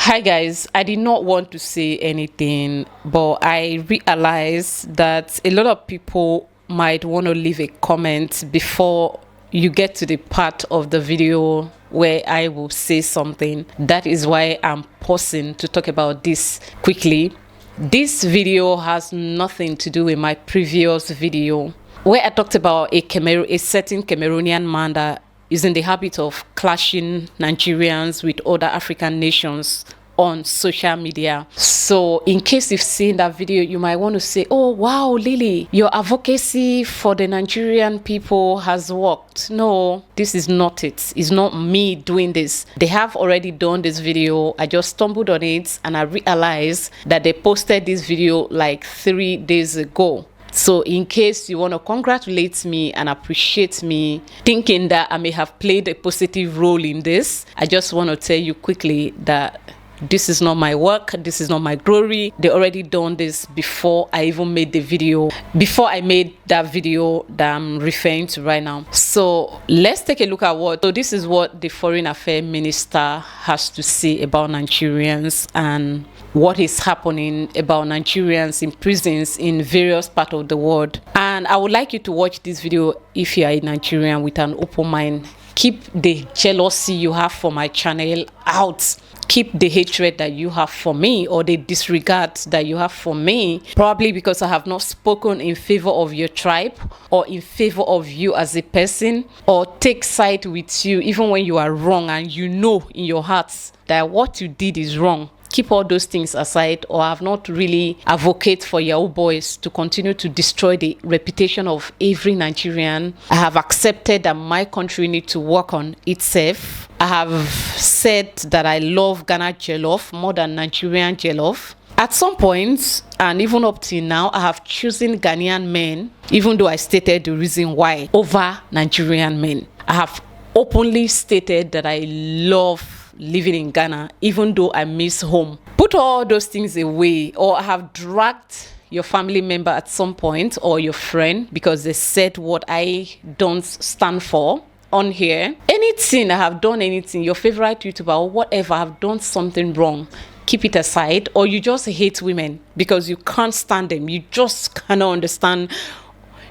Hi guys, I did not want to say anything, but I realized that a lot of people might want to leave a comment before you get to the part of the video where I will say something. That is why I'm pausing to talk about this quickly. This video has nothing to do with my previous video where I talked about a certain Cameroonian man that is in the habit of clashing Nigerians with other African nations on social media. So in case you've seen that video, you might want to say, oh wow, Lily, your advocacy for the Nigerian people has worked. No, this is not it. It's not me doing this. They have already done this video. I just stumbled on it and I realized that they posted this video like 3 days ago. So in case you want to congratulate me and appreciate me, thinking that I may have played a positive role in this, I just want to tell you quickly that this is not my work. This is not my glory. They already done this before I even made the video, before I made that video that I'm referring to right now. So let's take a look at this is what the Foreign Affairs Minister has to say about Nigerians and what is happening about Nigerians in prisons in various parts of the world. And I would like you to watch this video if you are a Nigerian with an open mind. Keep the jealousy you have for my channel out. Keep the hatred that you have for me or the disregard that you have for me, probably because I have not spoken in favor of your tribe or in favor of you as a person, or take side with you even when you are wrong and you know in your hearts that what you did is wrong. Keep all those things aside, or I have not really advocate for Yahoo boys to continue to destroy the reputation of every Nigerian. I have accepted that my country needs to work on itself. I have said that I love Ghana jollof more than Nigerian jollof. At some point, and even up till now, I have chosen Ghanaian men, even though I stated the reason why, over Nigerian men. I have openly stated that I love living in Ghana, even though I miss home. Put all those things away, or I have dragged your family member at some point or your friend because they said what I don't stand for on here. Anything I have done, anything, your favorite YouTuber or whatever, I have done something wrong, keep it aside. Or you just hate women because you can't stand them. You just cannot understand.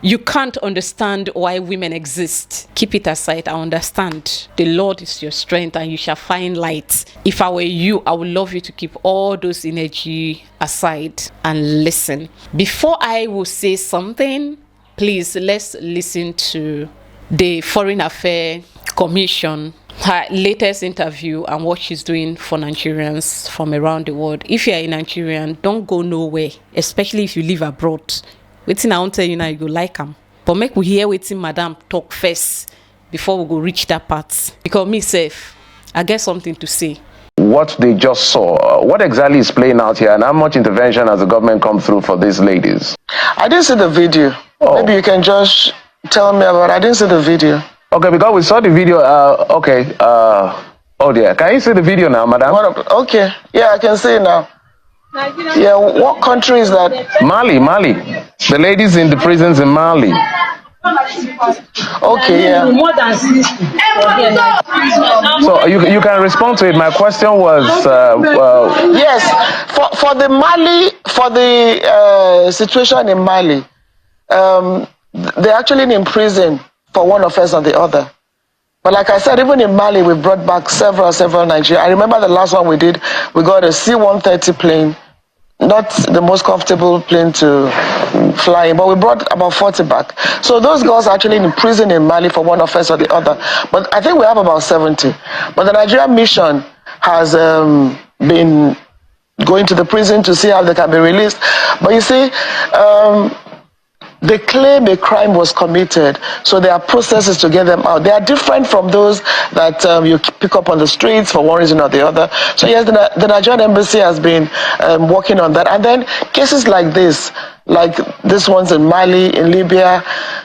You can't understand why women exist. Keep it aside. I understand. The Lord is your strength and you shall find light. If I were you, I would love you to keep all those energy aside and listen. Before I will say something, please let's listen to the Foreign Affairs Commission, her latest interview and what she's doing for Nigerians from around the world. If you're a Nigerian, don't go nowhere, especially if you live abroad. Wetin I won't tell you now, you go like them. But make we hear wetin Madam talk first before we go reach that part. Because me self, I get something to say. What they just saw, what exactly is playing out here, and how much intervention has the government come through for these ladies? I didn't see the video. Oh. Maybe you can just tell me about it. I didn't see the video. Okay, because we saw the video. Oh dear, can you see the video now, madam? Okay, yeah, I can see it now. Yeah, what country is that? Mali. The ladies in the prisons in Mali. Okay, yeah. So you can respond to it. My question was, yes, for the Mali, for the situation in Mali, they're actually in prison for one offense or the other. But like I said, even in Mali, we brought back several Nigerians. I remember the last one we did, we got a C-130 plane, not the most comfortable plane to fly in, but we brought about 40 back. So those girls are actually in prison in Mali for one offense or the other. But I think we have about 70. But the Nigerian mission has been going to the prison to see how they can be released. But you see, they claim a crime was committed, so there are processes to get them out. They are different from those that you pick up on the streets for one reason or the other. So yes, the Nigerian embassy has been working on that. And then cases like this ones in Mali, in Libya,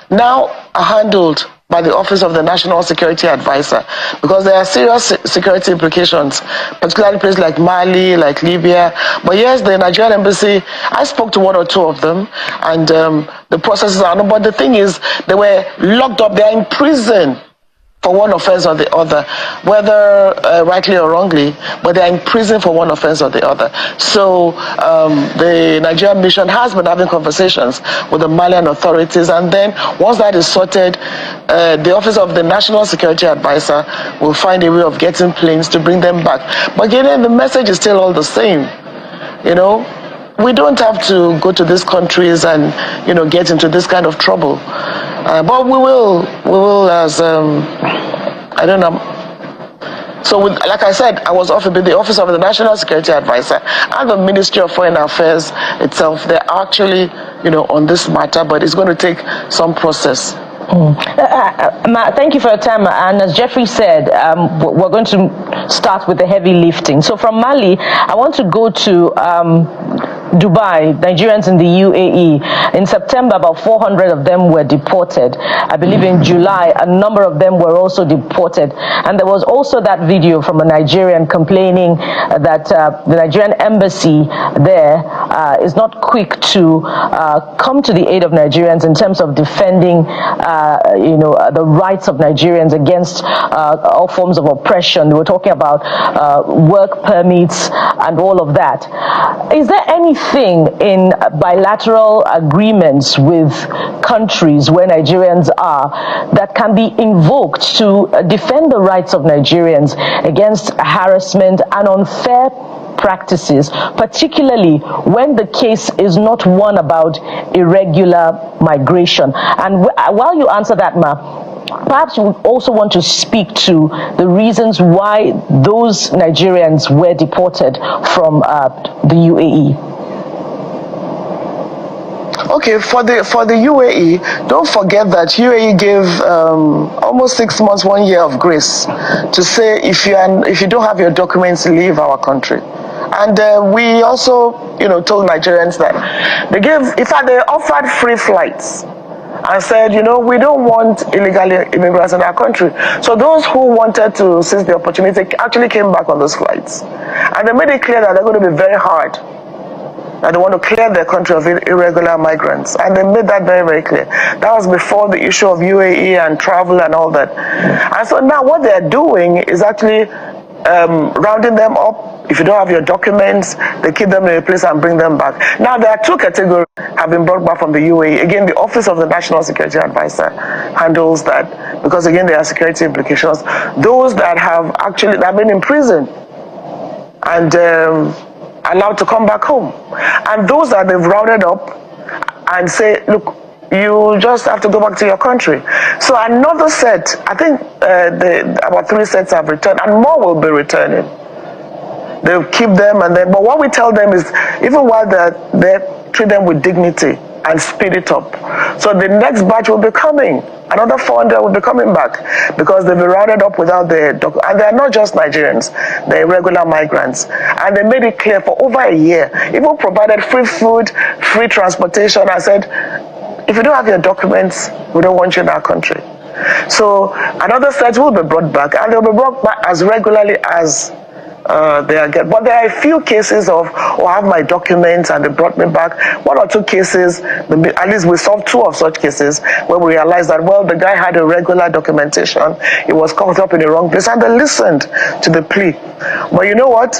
now are handled by the Office of the National Security Advisor, because there are serious security implications, particularly places like Mali, like Libya. But yes, the Nigerian embassy, I spoke to one or two of them, and the processes are, but the thing is, they were locked up, they are in prison for one offense or the other, whether rightly or wrongly, but they are in prison for one offense or the other. So the Nigerian mission has been having conversations with the Malian authorities, and then once that is sorted, the Office of the National Security Advisor will find a way of getting planes to bring them back. But again, the message is still all the same. You know, we don't have to go to these countries and, you know, get into this kind of trouble. But we will as, I don't know. So, like I said, I was offered the Office of the National Security Advisor and the Ministry of Foreign Affairs itself. They're actually, you know, on this matter, but it's going to take some process. Thank you for your time. And as Jeffrey said, we're going to start with the heavy lifting. So from Mali, I want to go to Dubai, Nigerians in the UAE. In September, about 400 of them were deported. I believe in July, a number of them were also deported. And there was also that video from a Nigerian complaining that the Nigerian embassy there is not quick to come to the aid of Nigerians in terms of defending the rights of Nigerians against all forms of oppression. They were talking about work permits and all of that. Is there anything in bilateral agreements with countries where Nigerians are that can be invoked to defend the rights of Nigerians against harassment and unfair practices, particularly when the case is not one about irregular migration? And while you answer that, perhaps you would also want to speak to the reasons why those Nigerians were deported from the UAE. Okay, for the UAE, don't forget that UAE gave almost 6 months, 1 year of grace to say if you don't have your documents, leave our country. And we also, you know, told Nigerians that they offered free flights and said, you know, we don't want illegal immigrants in our country. So those who wanted to seize the opportunity actually came back on those flights, and they made it clear that they're going to be very hard, that they want to clear their country of irregular migrants. And they made that very, very clear. That was before the issue of UAE and travel and all that. And so now what they're doing is actually rounding them up. If you don't have your documents, they keep them in a place and bring them back. Now there are two categories have been brought back from the UAE. Again, the Office of the National Security Advisor handles that, because again there are security implications. Those that have been in prison and allowed to come back home, and those that they've rounded up and say, look, you just have to go back to your country. So another set, I think about 3 sets have returned, and more will be returning. They'll keep them, but what we tell them is, even while they're there, treat them with dignity and speed it up. So the next batch will be coming. Another 400 will be coming back because they've been rounded up without their documents. And they're not just Nigerians, they're irregular migrants. And they made it clear for over a year, even provided free food, free transportation, and said, if you don't have your documents, we don't want you in our country. So another set will be brought back, and they'll be brought back as regularly as they are getting. But there are a few cases of, I have my documents and they brought me back. 1 or 2 cases, at least we solved 2 of such cases where we realized that, well, the guy had irregular documentation. It was caught up in the wrong place, and they listened to the plea. But you know what?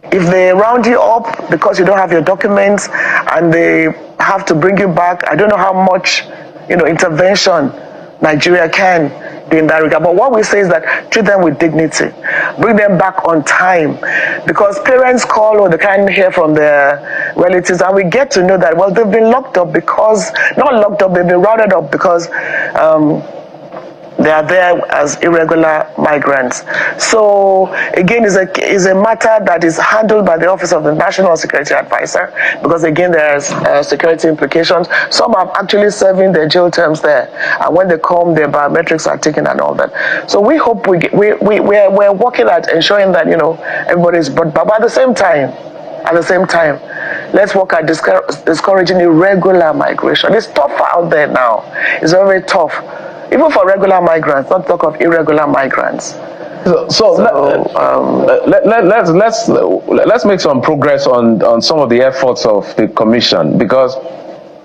If they round you up because you don't have your documents and they have to bring you back, I don't know how much, intervention Nigeria can do in that regard. But what we say is that treat them with dignity, bring them back on time, because parents call or they can't hear from their relatives, and we get to know that, well, they've been locked up because, not locked up, they've been rounded up because they are there as irregular migrants. So again, is a matter that is handled by the Office of the National Security Advisor, because again, there's security implications. Some are actually serving their jail terms there, and when they come, their biometrics are taken and all that. So we hope we're working at ensuring that everybody is brought back. But at the same time, let's work at discouraging irregular migration. It's tougher out there now. It's very, very tough. Even for regular migrants, not talk of irregular migrants. Let's make some progress on some of the efforts of the Commission, because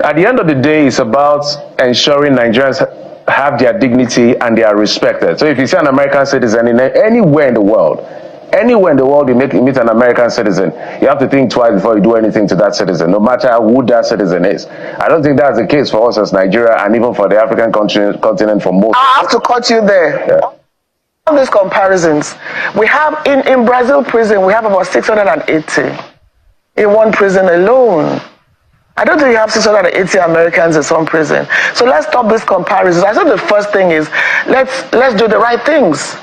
at the end of the day, it's about ensuring Nigerians have their dignity and they are respected. So if you see an American citizen anywhere in the world, you meet an American citizen, you have to think twice before you do anything to that citizen, no matter who that citizen is. I don't think that's the case for us as Nigeria and even for the African continent for most. I have to cut you there. Yeah. All these comparisons, we have in Brazil prison, we have about 680 in one prison alone. I don't think you have 680 Americans in some prison. So let's stop these comparisons. I think the first thing is let's do the right things.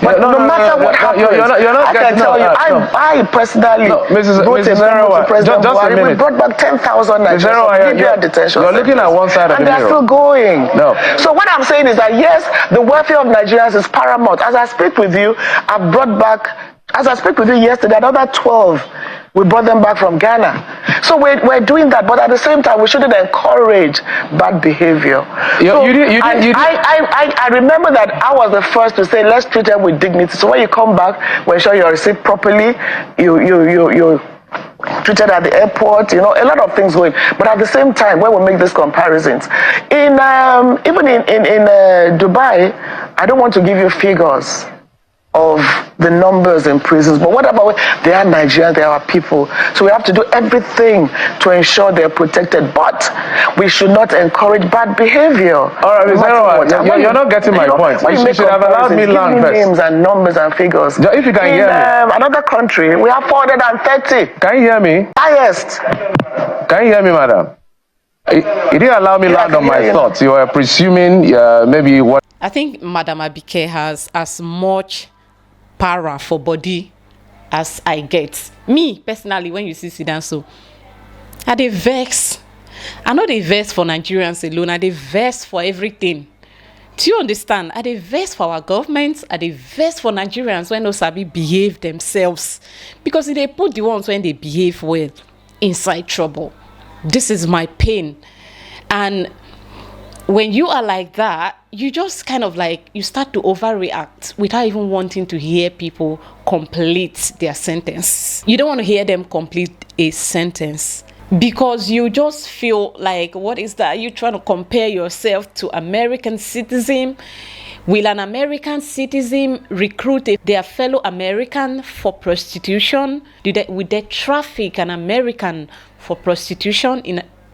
But no matter what happens, I can tell you, I personally brought a President Buhari. We brought back 10,000 Nigerians from Libya detention. You're looking at one side of the mirror. And they're still going. No. So what I'm saying is that yes, the welfare of Nigerians is paramount. As I speak with you, I've brought back, as I speak with you yesterday, another 12. We brought them back from Ghana. So we're doing that, but at the same time, we shouldn't encourage bad behavior. I remember that I was the first to say, let's treat them with dignity. So when you come back, we ensure you're received properly, you're treated at the airport, a lot of things going. But at the same time, when we make these comparisons, even in Dubai, I don't want to give you figures of the numbers in prisons, but what about they are Nigerians, they are our people, so we have to do everything to ensure they're protected, but we should not encourage bad behavior. All right, you're not getting my point. You should have allowed me land first. Names and numbers and figures. If you can hear me. Another country, we have 430. Can you hear me? Highest. Can you hear me, madam? You didn't allow me land on my thoughts. You were presuming maybe what. I think Madam Abike has as much para for body as I get. Me personally, when you see Sudan, so I dey vex. I know they vex for Nigerians alone. I dey vex for everything. Do you understand? I dey vex for our government. I dey vex for Nigerians when no sabi behave themselves, because they put the ones when they behave well inside trouble. This is my pain. And when you are like that, you just kind of like, you start to overreact without even wanting to hear people complete their sentence. You don't want to hear them complete a sentence because you just feel like, what is that? You're trying to compare yourself to American citizen. Will an American citizen recruit their fellow American for prostitution? Would they traffic an American for prostitution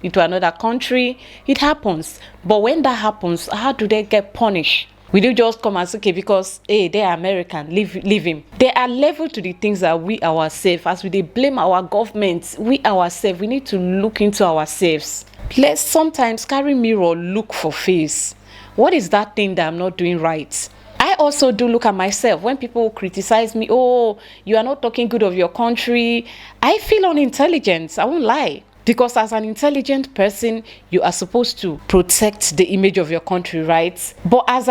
into another country? It happens. But when that happens, how do they get punished? Will you just come and say, okay, because hey, they are American, leave him? They are level to the things that we ourselves, as we blame our government, we ourselves, we need to look into ourselves. Let's sometimes carry mirror, look for face. What is that thing that I'm not doing right? I also do look at myself. When people criticize me, oh, you are not talking good of your country, I feel unintelligent. I won't lie. Because as an intelligent person, you are supposed to protect the image of your country, right? But as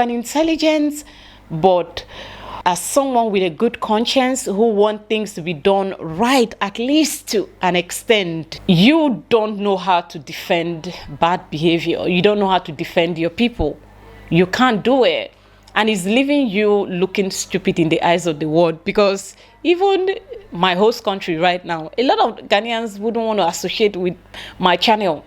someone with a good conscience who wants things to be done right, at least to an extent, you don't know how to defend bad behavior. You don't know how to defend your people. You can't do it. And it's leaving you looking stupid in the eyes of the world, because even my host country right now, a lot of Ghanaians wouldn't want to associate with my channel.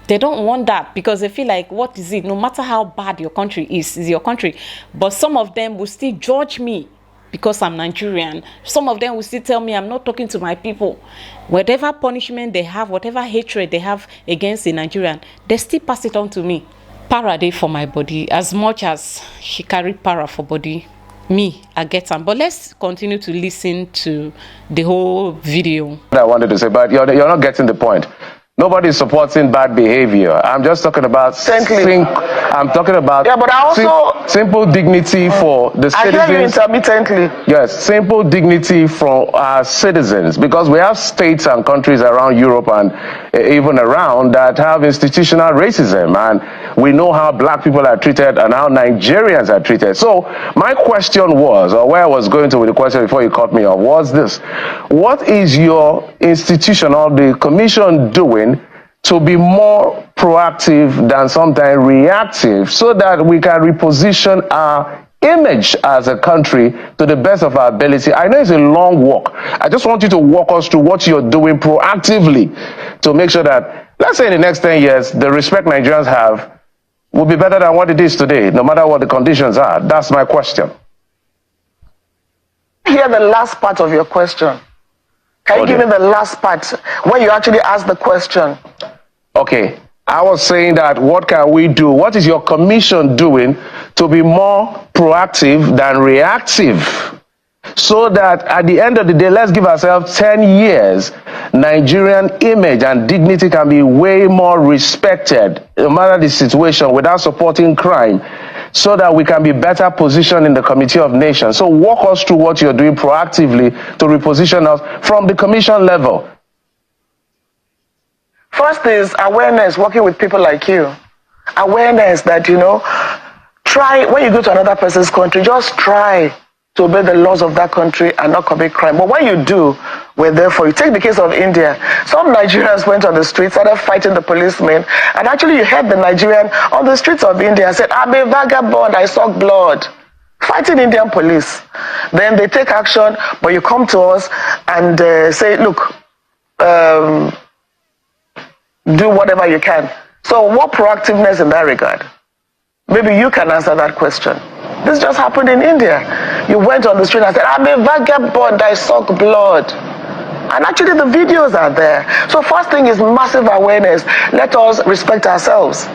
They don't want that because they feel like, what is it? No matter how bad your country is your country. But some of them will still judge me because I'm Nigerian. Some of them will still tell me I'm not talking to my people. Whatever punishment they have, whatever hatred they have against a Nigerian, they still pass it on to me. Para dey for my body. As much as she carried para for body, me, I get them. But let's continue to listen to the whole video. I wanted to say, but you're not getting the point. Nobody is supporting bad behavior. I'm just talking about but I also simple dignity for the citizens. I hear you intermittently. Yes, simple dignity for our citizens, because we have states and countries around Europe and even around that have institutional racism, and we know how black people are treated and how Nigerians are treated. So my question was, or where I was going to with the question before you cut me off, was this: what is your institution or the commission doing to be more proactive than sometimes reactive, so that we can reposition our image as a country to the best of our ability? I know it's a long walk. I just want you to walk us through what you're doing proactively to make sure that, let's say in the next 10 years, the respect Nigerians have will be better than what it is today, no matter what the conditions are? That's my question. Hear the last part of your question. Can you give me the last part where you actually ask the question? Okay. I was saying that what can we do? What is your commission doing to be more proactive than reactive? So that at the end of the day, let's give ourselves 10 years, Nigerian image and dignity can be way more respected, no matter the situation, without supporting crime, so that we can be better positioned in the Committee of Nations. So walk us through what you're doing proactively to reposition us from the commission level. First is awareness, working with people like you. Awareness that, try, when you go to another person's country, just try to obey the laws of that country and not commit crime. But when you do, we're there for you. Take the case of India. Some Nigerians went on the streets, started fighting the policemen, and actually you heard the Nigerian on the streets of India said, I'm a vagabond, I suck blood. Fighting Indian police. Then they take action, but you come to us and say, look, do whatever you can. So what proactiveness in that regard? Maybe you can answer that question. This just happened in India. You went on the street and said, I'm a vagabond, I suck blood. And actually the videos are there. So first thing is massive awareness. Let us respect ourselves.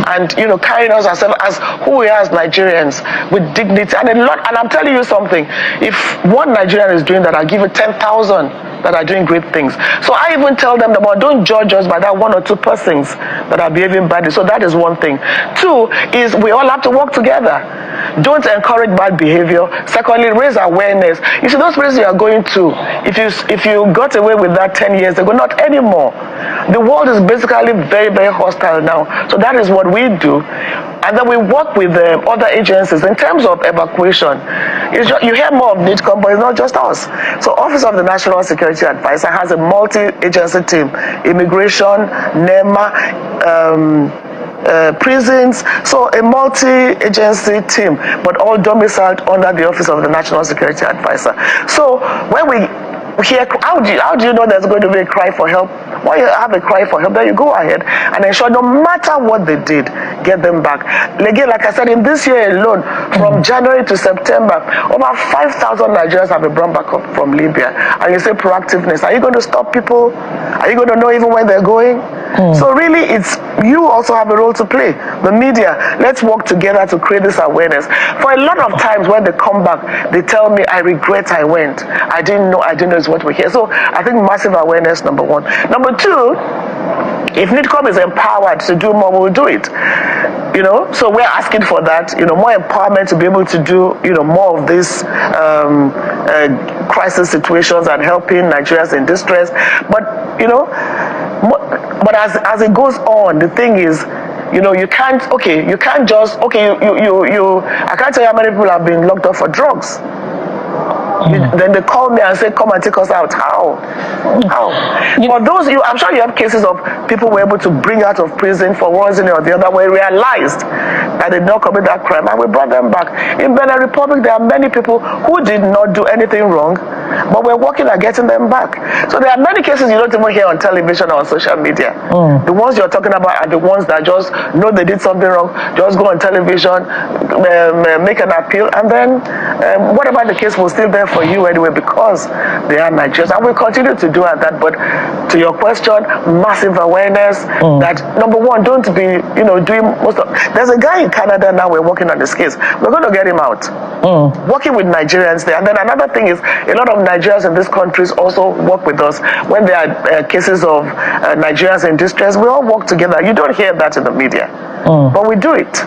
And carrying us ourselves as who we are as Nigerians with dignity and a lot. And I'm telling you something, if one Nigerian is doing that, I'll give you 10,000 that are doing great things. So I even tell them, don't judge us by that one or two persons that are behaving badly. So that is one thing. Two is we all have to work together. Don't encourage bad behavior. Secondly, raise awareness. You see, those places you are going to, if you got away with that 10 years ago, not anymore. The world is basically very, very hostile now. So that is what we do. And then we work with other agencies in terms of evacuation. You hear more of NIDCOM, but it's not just us. So Office of the National Security Advisor has a multi-agency team. Immigration, NEMA, prisons, so a multi-agency team, but all domiciled under the Office of the National Security Advisor. So when we hear, how do you know there's going to be a cry for help? When you have a cry for help, then you go ahead and ensure no matter what they did, get them back. Again, like I said, in this year alone, from January to September, over 5,000 Nigerians have been brought back up from Libya. And you say proactiveness. Are you going to stop people? Are you going to know even where they're going? So really, you also have a role to play. The media, let's work together to create this awareness. For a lot of times when they come back, they tell me, I regret I went. I didn't know is what we hear. So I think massive awareness, number one. Number two, if NIDCOM is empowered to do more, we'll do it. So we're asking for that, more empowerment to be able to do, more of these crisis situations and helping Nigerians in distress. But, but as it goes on, the thing is, you can't just, I can't tell you how many people have been locked up for drugs. Then they call me and say, come and take us out. How? For those, I'm sure you have cases of people were able to bring out of prison for one reason or the other, where realized that they did not commit that crime, and we brought them back. In Benin Republic, there are many people who did not do anything wrong, but we're working at getting them back. So there are many cases you don't even hear on television or on social media. The ones you're talking about are the ones that just know they did something wrong, just go on television, make an appeal, and then whatever the case will still there for you anyway, because they are Nigerians, and we'll continue to do that. But to your question, massive awareness that number one, don't be doing most of. There's a guy in Canada now, we're working on this case. We're going to get him out, working with Nigerians there. And then another thing is, a lot of Nigerians in these countries also work with us when there are cases of Nigerians in distress. We all work together. You don't hear that in the media, but we do it.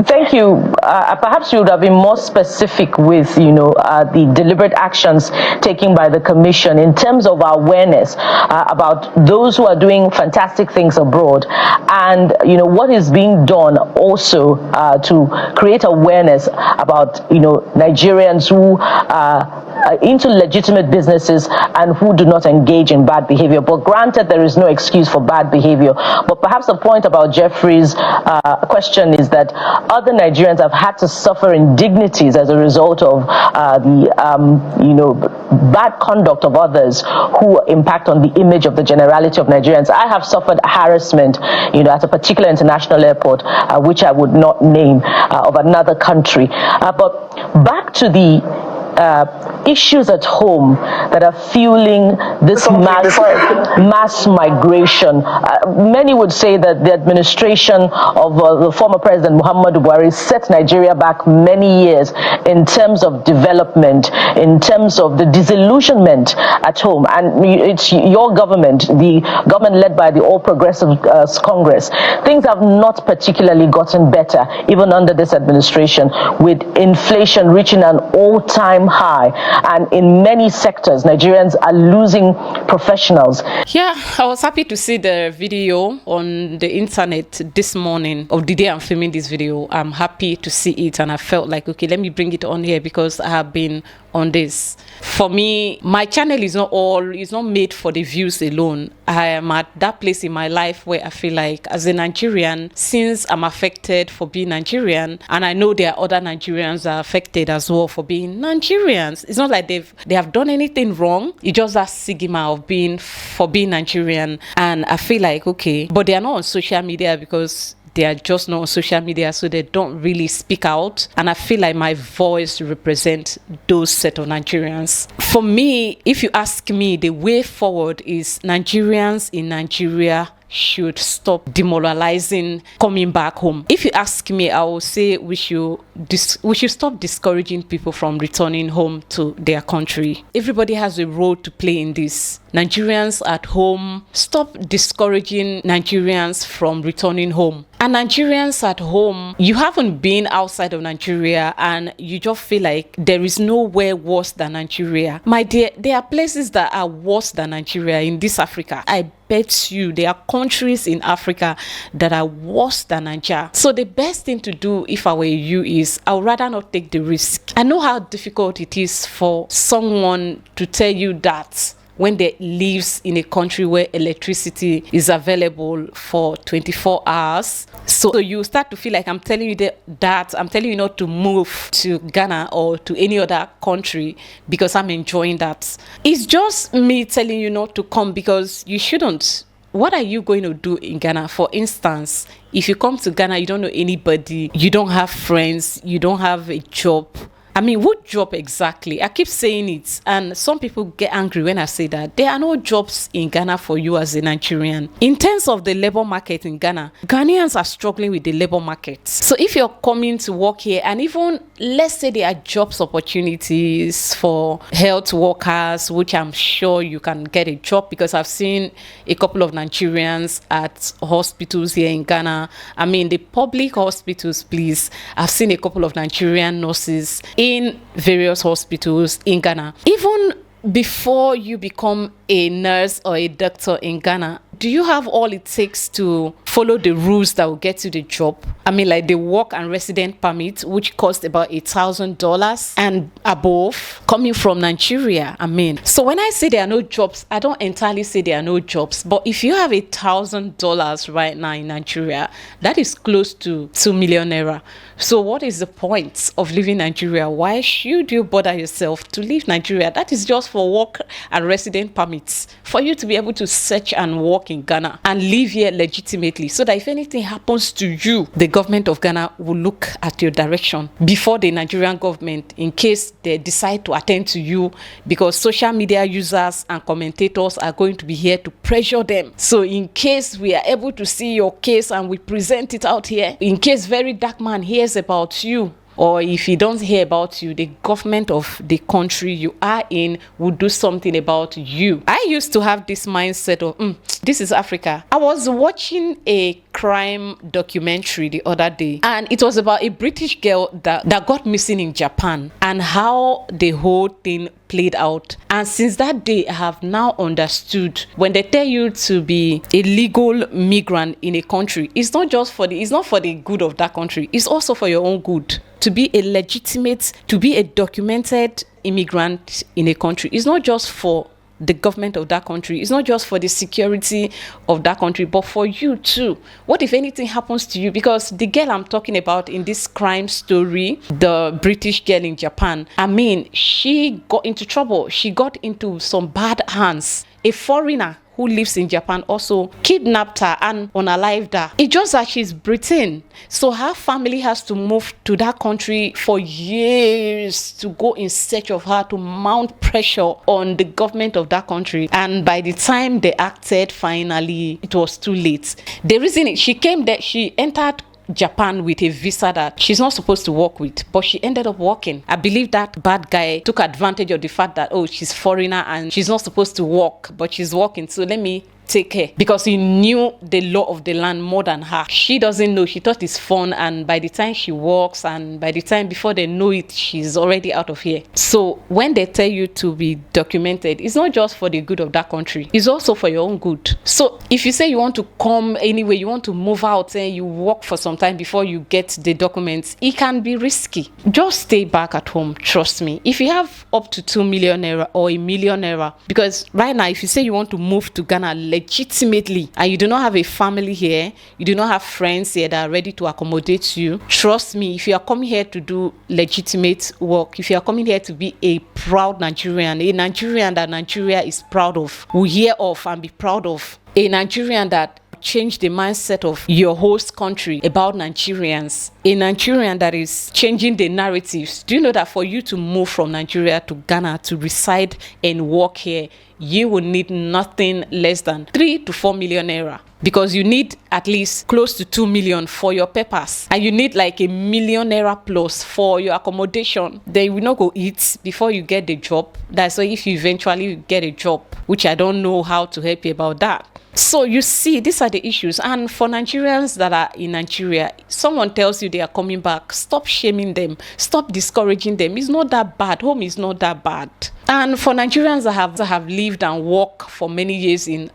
Thank you. Perhaps you would have been more specific with, the deliberate actions taken by the Commission in terms of awareness about those who are doing fantastic things abroad, and what is being done also to create awareness about Nigerians who into legitimate businesses and who do not engage in bad behavior. But granted, there is no excuse for bad behavior. But perhaps the point about Jeffrey's question is that other Nigerians have had to suffer indignities as a result of bad conduct of others who impact on the image of the generality of Nigerians. I have suffered harassment, at a particular international airport, which I would not name, of another country. But back to the issues at home that are fueling this mass migration. Many would say that the administration of the former President Muhammadu Buhari set Nigeria back many years in terms of development, in terms of the disillusionment at home. And it's your government, the government led by the All Progressive Congress. Things have not particularly gotten better, even under this administration, with inflation reaching an all-time high, and in many sectors Nigerians are losing professionals. Yeah, I was happy to see the video on the internet this morning of the day I'm filming this video. I'm happy to see it, and I felt like, okay, let me bring it on here because I have been on this. For me, my channel is not made for the views alone. I am at that place in my life where I feel like, as a Nigerian, since I'm affected for being Nigerian, and I know there are other Nigerians that are affected as well for being Nigerians. It's not like they have done anything wrong. It's just that stigma of being Nigerian. And I feel like, okay, but they are not on social media because they are just not on social media, so they don't really speak out. And I feel like my voice represents those set of Nigerians. For me, if you ask me, the way forward is Nigerians in Nigeria should stop demoralizing coming back home. If you ask me, I will say we should stop discouraging people from returning home to their country. Everybody has a role to play in this. Nigerians at home, stop discouraging Nigerians from returning home. And Nigerians at home, you haven't been outside of Nigeria and you just feel like there is nowhere worse than Nigeria. My dear, there are places that are worse than Nigeria in this Africa. I bet you there are countries in Africa that are worse than Nigeria. So the best thing to do, if I were you, is I would rather not take the risk. I know how difficult it is for someone to tell you that when they lives in a country where electricity is available for 24 hours. So you start to feel like I'm telling you that I'm telling you not to move to Ghana or to any other country because I'm enjoying that. It's just me telling you not to come because you shouldn't. What are you going to do in Ghana? For instance, if you come to Ghana, you don't know anybody, you don't have friends, you don't have a job. I mean, what job exactly? I keep saying it, and some people get angry when I say that. There are no jobs in Ghana for you as a Nigerian. In terms of the labor market in Ghana, Ghanaians are struggling with the labor market. So if you're coming to work here, and even let's say there are jobs opportunities for health workers, which I'm sure you can get a job because I've seen a couple of Nigerians at hospitals here in Ghana. I mean, the public hospitals, please. I've seen a couple of Nigerian nurses in various hospitals in Ghana. Even before you become a nurse or a doctor in Ghana, do you have all it takes to follow the rules that will get you the job? I mean, like the work and resident permit, which cost about $1,000 and above, coming from Nigeria. I mean, so when I say there are no jobs, I don't entirely say there are no jobs. But if you have $1,000 right now in Nigeria, that is close to 2 million naira. So what is the point of leaving Nigeria? Why should you bother yourself to leave Nigeria? That is just for work and resident permits, for you to be able to search and work in Ghana and live here legitimately, so that if anything happens to you, the government of Ghana will look at your direction before the Nigerian government, in case they decide to attend to you, because social media users and commentators are going to be here to pressure them. So in case we are able to see your case and we present it out here, in case very dark man hears about you, or if he don't hear about you, the government of the country you are in will do something about you. I used to have this mindset of, this is Africa. I was watching a crime documentary the other day, and it was about a British girl that got missing in Japan and how the whole thing played out. And since that day, I have now understood, when they tell you to be a legal migrant in a country, it's not for the good of that country, it's also for your own good. To be a legitimate, to be a documented immigrant in a country, it's not just for the government of that country, it's not just for the security of that country, but for you too. What if anything happens to you? Because the girl I'm talking about in this crime story, the British girl in Japan, I mean, she got into trouble. She got into some bad hands. A foreigner who lives in Japan also kidnapped her and unalived her. It's just that she's Britain. So her family has to move to that country for years to go in search of her, to mount pressure on the government of that country. And by the time they acted, finally, it was too late. The reason she came there, she entered Japan with a visa that she's not supposed to work with, but she ended up working. I believe that bad guy took advantage of the fact that, oh, she's foreigner and she's not supposed to work, but she's working, so let me take her, because he knew the law of the land more than her. She doesn't know. She thought it's fun, and by the time she works, and by the time before they know it, she's already out of here. So when they tell you to be documented, it's not just for the good of that country, it's also for your own good. So if you say you want to come anyway, you want to move out and you work for some time before you get the documents, it can be risky. Just stay back at home, trust me. If you have up to 2 million naira or 1 million naira, because right now if you say you want to move to Ghana legitimately and you do not have a family here, you do not have friends here that are ready to accommodate you, trust me, if you are coming here to do legitimate work, if you are coming here to be a proud Nigerian, a Nigerian that Nigeria is proud of, will hear of and be proud of, a Nigerian that change the mindset of your host country about Nigerians, a Nigerian that is changing the narratives. Do you know that for you to move from Nigeria to Ghana to reside and work here, you will need nothing less than 3 to 4 million naira, because you need at least close to 2 million for your papers, and you need like 1 million naira plus for your accommodation. They will not go eat before you get the job. That's why if you eventually get a job, which I don't know how to help you about that. So you see, these are the issues. And for Nigerians that are in Nigeria, someone tells you they are coming back, stop shaming them, stop discouraging them. It's not that bad. Home is not that bad. And for Nigerians that have lived and worked for many years in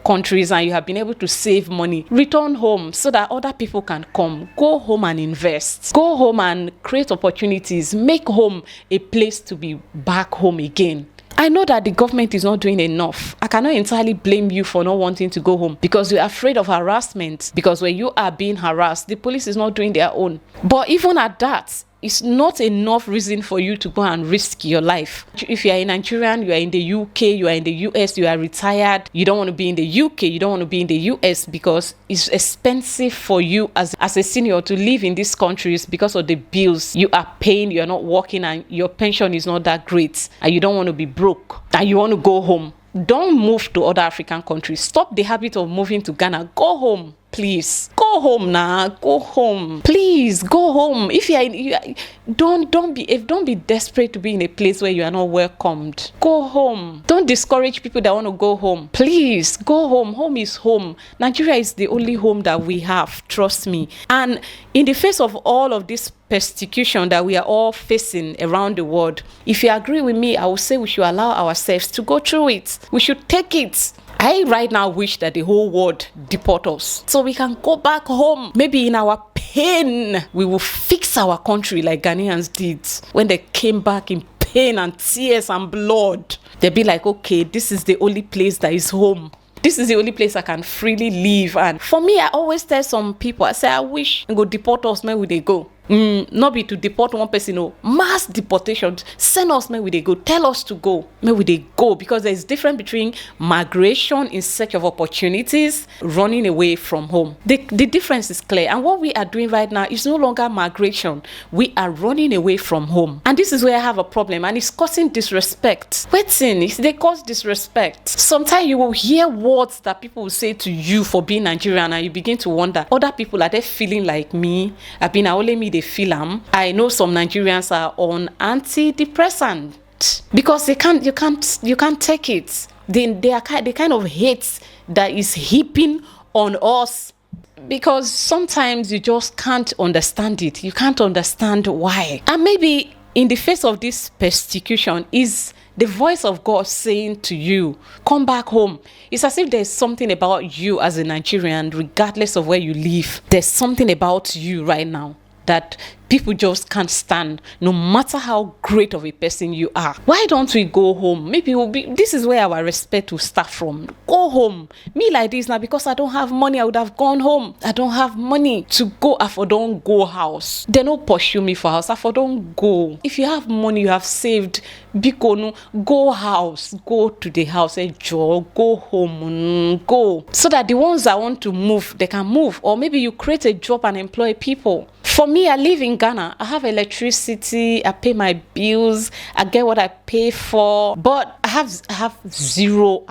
countries and you have been able to save money, return home so that other people can come. Go home and invest. Go home and create opportunities. Make home a place to be back home again. I know that the government is not doing enough. I cannot entirely blame you for not wanting to go home because you're afraid of harassment. Because when you are being harassed, the police is not doing their own. But even at that, it's not enough reason for you to go and risk your life. If you are a Nigerian, you are in the UK, you are in the US, you are retired, you don't want to be in the UK, you don't want to be in the US because it's expensive for you as a senior to live in these countries because of the bills you are paying. You are not working and your pension is not that great and you don't want to be broke and you want to go home. Don't move to other African countries. Stop the habit of moving to Ghana. Go home. Please go home now. Go home. Please go home. If don't be desperate to be in a place where you are not welcomed. Go home. Don't discourage people that want to go home. Please go home. Home is home. Nigeria is the only home that we have. Trust me. And in the face of all of this persecution that we are all facing around the world, if you agree with me, I will say we should allow ourselves to go through it. We should take it. I right now wish that the whole world deport us so we can go back home. Maybe in our pain, we will fix our country like Ghanaians did. When they came back in pain and tears and blood, they'll be like, okay, this is the only place that is home. This is the only place I can freely live. And for me, I always tell some people, I say, I wish they go deport us, where would they go? Not be to deport one person, no. Mass deportation. Send us, where would they go? Tell us to go, where would they go? Because there's difference between migration in search of opportunities, running away from home. The difference is clear. And what we are doing right now is no longer migration. We are running away from home. And this is where I have a problem. And it's causing disrespect. Waiting, they cause disrespect. Sometimes you will hear words that people will say to you for being Nigerian, and you begin to wonder, other people, are they feeling like me? I've been only me they feel am. I know some Nigerians are on antidepressant because you can't take it. They are the kind of hate that is heaping on us, because sometimes you just can't understand it. You can't understand why. And maybe in the face of this persecution is the voice of God saying to you, come back home. It's as if there's something about you as a Nigerian, regardless of where you live. There's something about you right now that people just can't stand, no matter how great of a person you are. Why don't we go home? Maybe this is where our respect will start from. Go home. Me like this now, because I don't have money, I would have gone home. I don't have money to go. I for don't go house. They don't pursue me for house. I for don't go. If you have money, you have saved, Bikonu, go house. Go to the house. Joe, go home. Go. So that the ones that want to move, they can move. Or maybe you create a job and employ people. For me, I live in Ghana. I have electricity. I pay my bills. I get what I pay for. But I have zero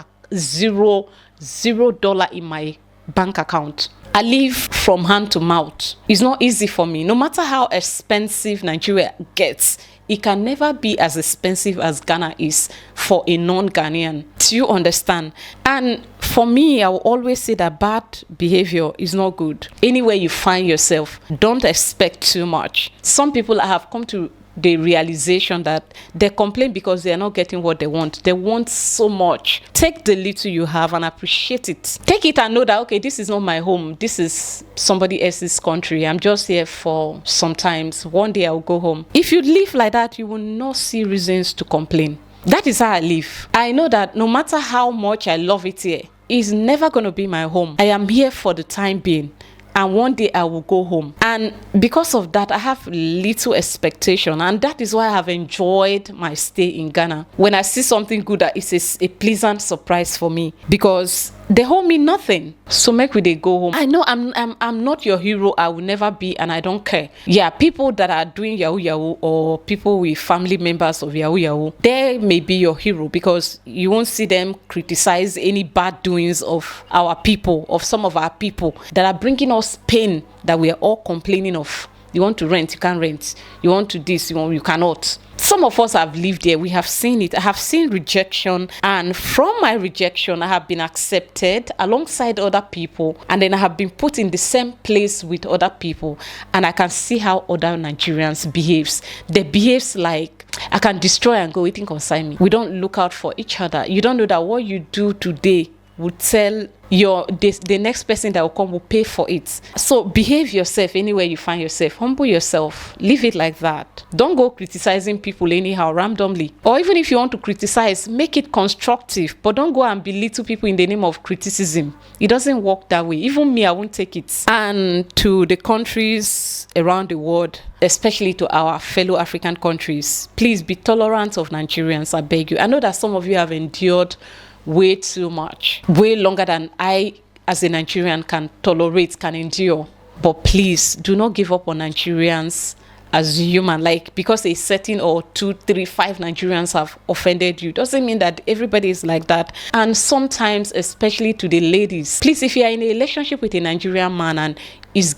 dollar in my bank account. I live from hand to mouth. It's not easy for me. No matter how expensive Nigeria gets, it can never be as expensive as Ghana is for a non-Ghanaian. Do you understand? And for me, I will always say that bad behavior is not good. Anywhere you find yourself, don't expect too much. Some people have come to the realization that they complain because they are not getting what they want. They want so much. Take the little you have and appreciate it. Take it and know that, okay, this is not my home. This is somebody else's country. I'm just here for sometimes. One day I'll go home. If you live like that, you will not see reasons to complain. That is how I live. I know that no matter how much I love it here, it's never going to be my home. I am here for the time being. And one day I will go home. And because of that, I have little expectation. And that is why I have enjoyed my stay in Ghana. When I see something good, it's a pleasant surprise for me. Because they hold me nothing. So make we they go home. I know I'm not your hero. I will never be, and I don't care. Yeah, people that are doing yahoo yahoo, or people with family members of yahoo yahoo, they may be your hero, because you won't see them criticize any bad doings of our people, of some of our people that are bringing us pain that we are all complaining of. You want to rent, you can't rent. You want to this, you cannot. Some of us have lived there. We have seen it. I have seen rejection. And from my rejection, I have been accepted alongside other people. And then I have been put in the same place with other people. And I can see how other Nigerians behaves. They behaves like, I can destroy and go, it didn't concern me. We don't look out for each other. You don't know that what you do today will tell the next person that will come will pay for it. So behave yourself anywhere you find yourself. Humble yourself. Leave it like that. Don't go criticizing people anyhow, randomly. Or even if you want to criticize, make it constructive. But don't go and belittle people in the name of criticism. It doesn't work that way. Even me, I won't take it. And to the countries around the world, especially to our fellow African countries, please be tolerant of Nigerians, I beg you. I know that some of you have endured way too much, way longer than I as a Nigerian can tolerate, can endure. But please do not give up on Nigerians as human. Like, because a certain or 2, 3, 5 Nigerians have offended you doesn't mean that everybody is like that. And sometimes, especially to the ladies, please, if you are in a relationship with a Nigerian man and is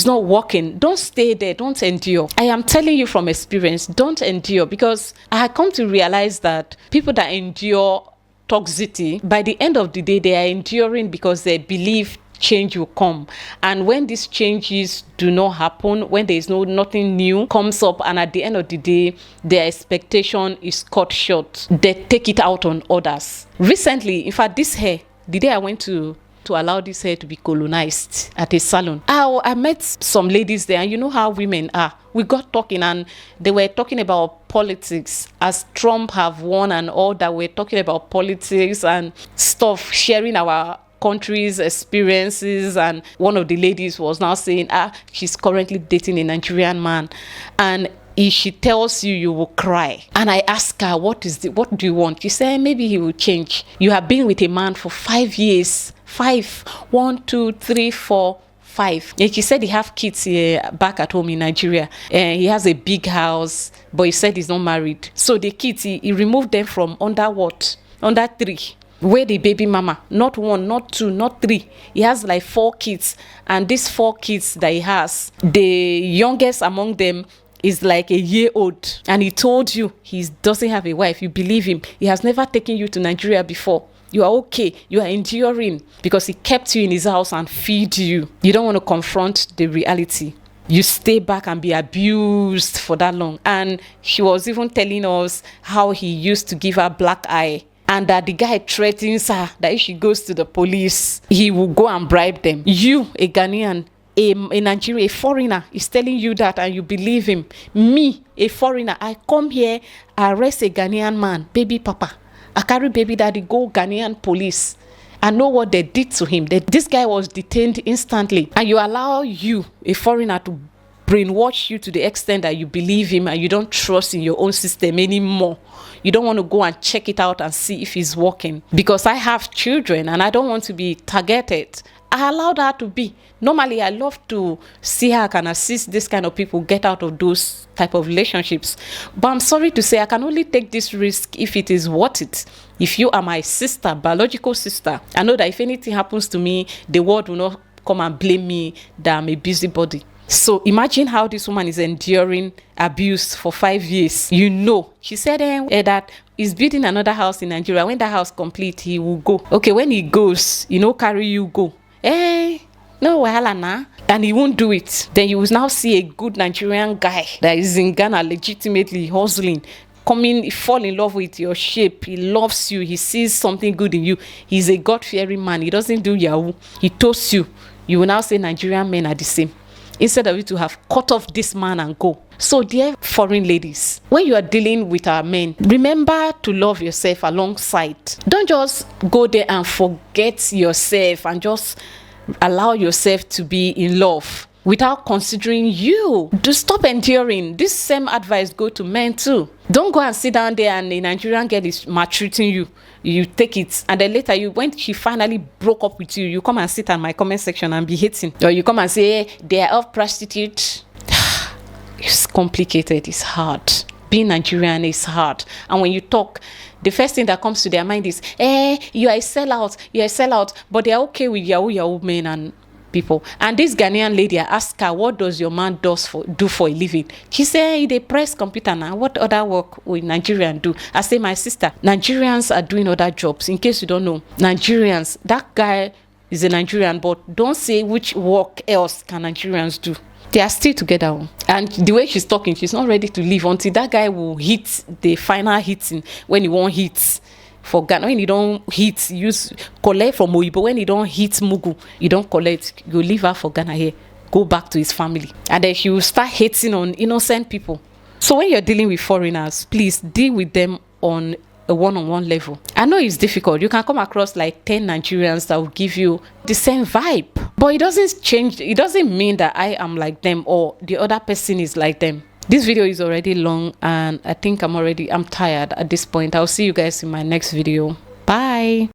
not working, don't stay there. Don't endure. I am telling you from experience, don't endure, because I had come to realize that people that endure toxicity, by the end of the day, they are enduring because they believe change will come. And when these changes do not happen, when there is nothing new comes up, and at the end of the day, their expectation is cut short, they take it out on others. Recently, in fact, this hair, the day I went to allow this hair to be colonized at a salon, I met some ladies there, and you know how women are. We got talking, and they were talking about politics, as Trump have won and all that. We're talking about politics and stuff, sharing our country's experiences. And one of the ladies was now saying, she's currently dating a Nigerian man, and if she tells you, you will cry. And I asked her, what do you want? She said, maybe he will change. You have been with a man for 5 years. 5. 1, 2, 3, 4, 5. And she said he have kids back at home in Nigeria. He has a big house, but he said he's not married. So the kids, he removed them from under what? Under 3. Where the baby mama, not 1, not 2, not 3. He has like 4 kids. And these 4 kids that he has, the youngest among them is like a year old. And he told you he doesn't have a wife. You believe him. He has never taken you to Nigeria before. You are okay. You are enduring because he kept you in his house and feed you. You don't want to confront the reality. You stay back and be abused for that long. And she was even telling us how he used to give her black eye, and that the guy threatens her that if she goes to the police, he will go and bribe them. You, a Ghanaian, a Nigerian, a foreigner is telling you that and you believe him. Me, a foreigner, I come here, arrest a Ghanaian man, baby papa. I carry baby daddy, go Ghanaian police. I know what they did to him. This guy was detained instantly. And you allow you, a foreigner, to brainwash you to the extent that you believe him and you don't trust in your own system anymore. You don't want to go and check it out and see if it's working. Because I have children and I don't want to be targeted. I allow that to be. Normally, I love to see how I can assist this kind of people get out of those type of relationships. But I'm sorry to say, I can only take this risk if it is worth it. If you are my sister, biological sister, I know that if anything happens to me, the world will not come and blame me that I'm a busybody. So imagine how this woman is enduring abuse for 5 years. You know, she said that he's building another house in Nigeria. When that house complete, he will go. Okay, when he goes, carry you go. No wahala na. And he won't do it. Then you will now see a good Nigerian guy that is in Ghana legitimately hustling, coming, fall in love with your shape. He loves you. He sees something good in you. He's a God-fearing man. He doesn't do yahoo. He toasts you. You will now say Nigerian men are the same, instead of you to have cut off this man and go. So dear foreign ladies, when you are dealing with our men, remember to love yourself alongside. Don't just go there and forget yourself and just allow yourself to be in love without considering you. Do stop enduring. This same advice go to men too. Don't go and sit down there and a Nigerian girl is maltreating you. You take it, and then later when she finally broke up with you, you come and sit on my comment section and be hating. Or you come and say, they are all prostitutes. It's complicated. It's hard. Being Nigerian is hard. And when you talk, the first thing that comes to their mind is, you are a sellout. You are a sellout. But they are okay with yahoo men and people. And this Ghanaian lady, I asked her, what does your man do for a living? She said, they press computer now. What other work will Nigerians do? I say, my sister, Nigerians are doing other jobs. In case you don't know, Nigerians, that guy is a Nigerian, but don't say which work else can Nigerians do. They are still together. And the way she's talking, she's not ready to leave until that guy will hit the final hitting when he won't hit. For Ghana, when you don't hit, use collect from Oyibo. When you don't hit Mugu, you don't collect. You leave her for Ghana here, go back to his family, and then she will start hating on innocent people. So when you're dealing with foreigners, please deal with them on a one-on-one level. I know it's difficult. You can come across like 10 Nigerians that will give you the same vibe, but it doesn't change. It doesn't mean that I am like them or the other person is like them. This video is already long and I think I'm tired at this point. I'll see you guys in my next video. Bye.